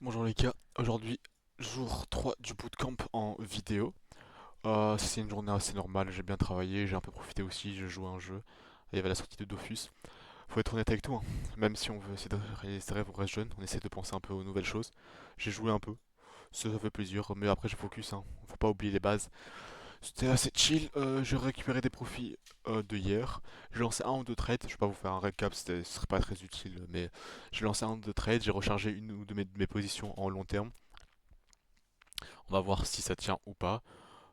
Bonjour les gars, aujourd'hui jour 3 du bootcamp en vidéo. C'est une journée assez normale, j'ai bien travaillé, j'ai un peu profité aussi, j'ai joué à un jeu. Il y avait la sortie de Dofus. Faut être honnête avec tout, hein. Même si on veut essayer de réaliser ses rêves, on reste jeune, on essaie de penser un peu aux nouvelles choses. J'ai joué un peu, ça fait plaisir, mais après j'ai focus, hein. Faut pas oublier les bases. C'était assez chill, j'ai récupéré des profits de hier. J'ai lancé un ou deux trades, je vais pas vous faire un récap, ce serait pas très utile, mais j'ai lancé un ou deux trades, j'ai rechargé une ou deux de mes positions en long terme. On va voir si ça tient ou pas.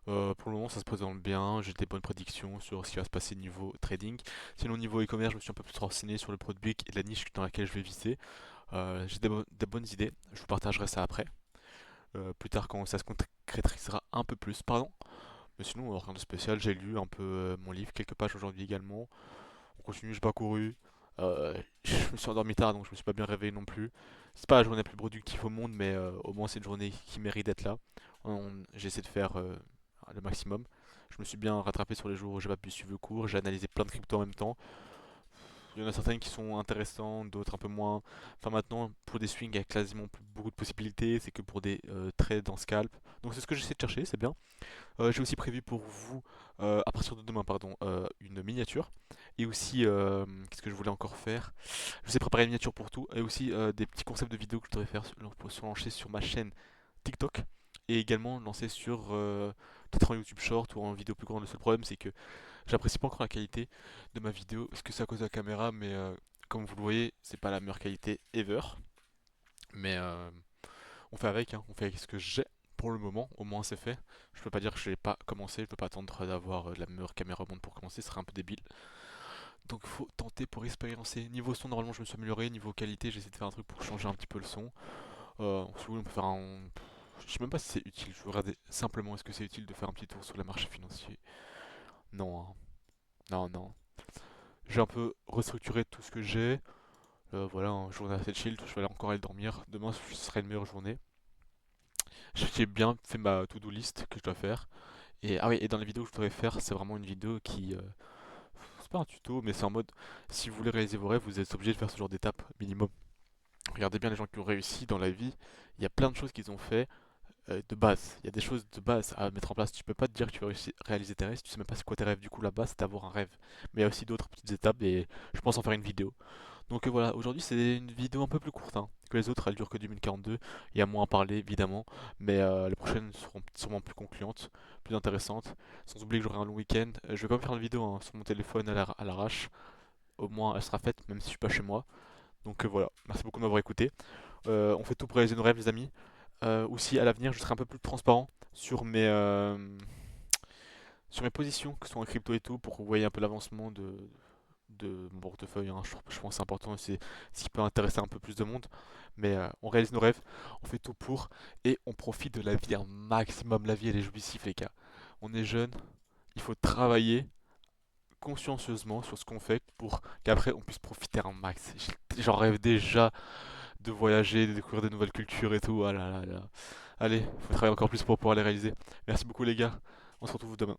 Pour le moment, ça se présente bien. J'ai des bonnes prédictions sur ce qui va se passer niveau trading. Sinon, niveau e-commerce, je me suis un peu plus renseigné sur le produit et la niche dans laquelle je vais viser. J'ai des bonnes idées. Je vous partagerai ça après. Plus tard, quand ça se concrétisera un peu plus. Pardon. Mais sinon, rien de spécial. J'ai lu un peu mon livre, quelques pages aujourd'hui également. On continue, j'ai pas couru. Je me suis endormi tard, donc je me suis pas bien réveillé non plus. C'est pas la journée la plus productive au monde, mais au moins c'est une journée qui mérite d'être là. J'ai essayé de faire le maximum. Je me suis bien rattrapé sur les jours où j'ai pas pu suivre le cours. J'ai analysé plein de cryptos en même temps. Il y en a certaines qui sont intéressantes, d'autres un peu moins. Enfin maintenant, pour des swings, il y a quasiment plus beaucoup de possibilités. C'est que pour des trades en scalp. Donc c'est ce que j'essaie de chercher, c'est bien. J'ai aussi prévu pour vous, à partir de demain, pardon, une miniature. Et aussi, qu'est-ce que je voulais encore faire? Je sais préparer une miniature pour tout. Et aussi des petits concepts de vidéos que je devrais faire sur lancer sur ma chaîne TikTok. Et également lancer sur peut-être en YouTube Short ou en vidéo plus grande. Le seul problème, c'est que j'apprécie pas encore la qualité de ma vidéo. Est-ce que c'est à cause de la caméra? Mais comme vous le voyez, c'est pas la meilleure qualité ever. Mais on fait avec, hein, on fait avec ce que j'ai pour le moment, au moins c'est fait. Je peux pas dire que je n'ai pas commencé, je peux pas attendre d'avoir la meilleure caméra au monde pour commencer, ce serait un peu débile. Donc il faut tenter pour expériencer. Niveau son, normalement je me suis amélioré, niveau qualité, j'essaie de faire un truc pour changer un petit peu le son. Si vous voulez, on peut faire un. Je sais même pas si c'est utile, je veux regarder simplement est-ce que c'est utile de faire un petit tour sur les marchés financiers. Non, hein. Non, non. J'ai un peu restructuré tout ce que j'ai. Voilà, une journée assez chill, je vais aller encore aller dormir. Demain ce sera une meilleure journée. J'ai bien fait ma to-do list que je dois faire. Et, ah oui, et dans les vidéos que je voudrais faire, c'est vraiment une vidéo qui... c'est pas un tuto, mais c'est en mode, si vous voulez réaliser vos rêves, vous êtes obligé de faire ce genre d'étape minimum. Regardez bien les gens qui ont réussi dans la vie. Il y a plein de choses qu'ils ont fait de base. Il y a des choses de base à mettre en place. Tu peux pas te dire que tu vas réaliser tes rêves si tu sais même pas c'est quoi tes rêves. Du coup, la base, c'est d'avoir un rêve. Mais il y a aussi d'autres petites étapes et je pense en faire une vidéo. Donc voilà, aujourd'hui c'est une vidéo un peu plus courte hein, que les autres, elle dure que 2 minutes 42. Il y a moins à parler évidemment, mais les prochaines seront sûrement plus concluantes, plus intéressantes. Sans oublier que j'aurai un long week-end. Je vais quand même faire une vidéo hein, sur mon téléphone à l'arrache. Au moins elle sera faite, même si je suis pas chez moi. Donc voilà, merci beaucoup de m'avoir écouté. On fait tout pour réaliser nos rêves les amis. Aussi à l'avenir je serai un peu plus transparent sur mes positions, que ce soit en crypto et tout, pour que vous voyez un peu l'avancement de mon portefeuille, hein. Je pense que c'est important, c'est ce qui peut intéresser un peu plus de monde. Mais on réalise nos rêves, on fait tout pour et on profite de la vie un maximum. La vie elle est jouissive les gars. On est jeune, il faut travailler consciencieusement sur ce qu'on fait pour qu'après on puisse profiter un max. J'en rêve déjà de voyager, de découvrir de nouvelles cultures et tout. Ah là là là. Allez, faut travailler encore plus pour pouvoir les réaliser. Merci beaucoup les gars, on se retrouve demain.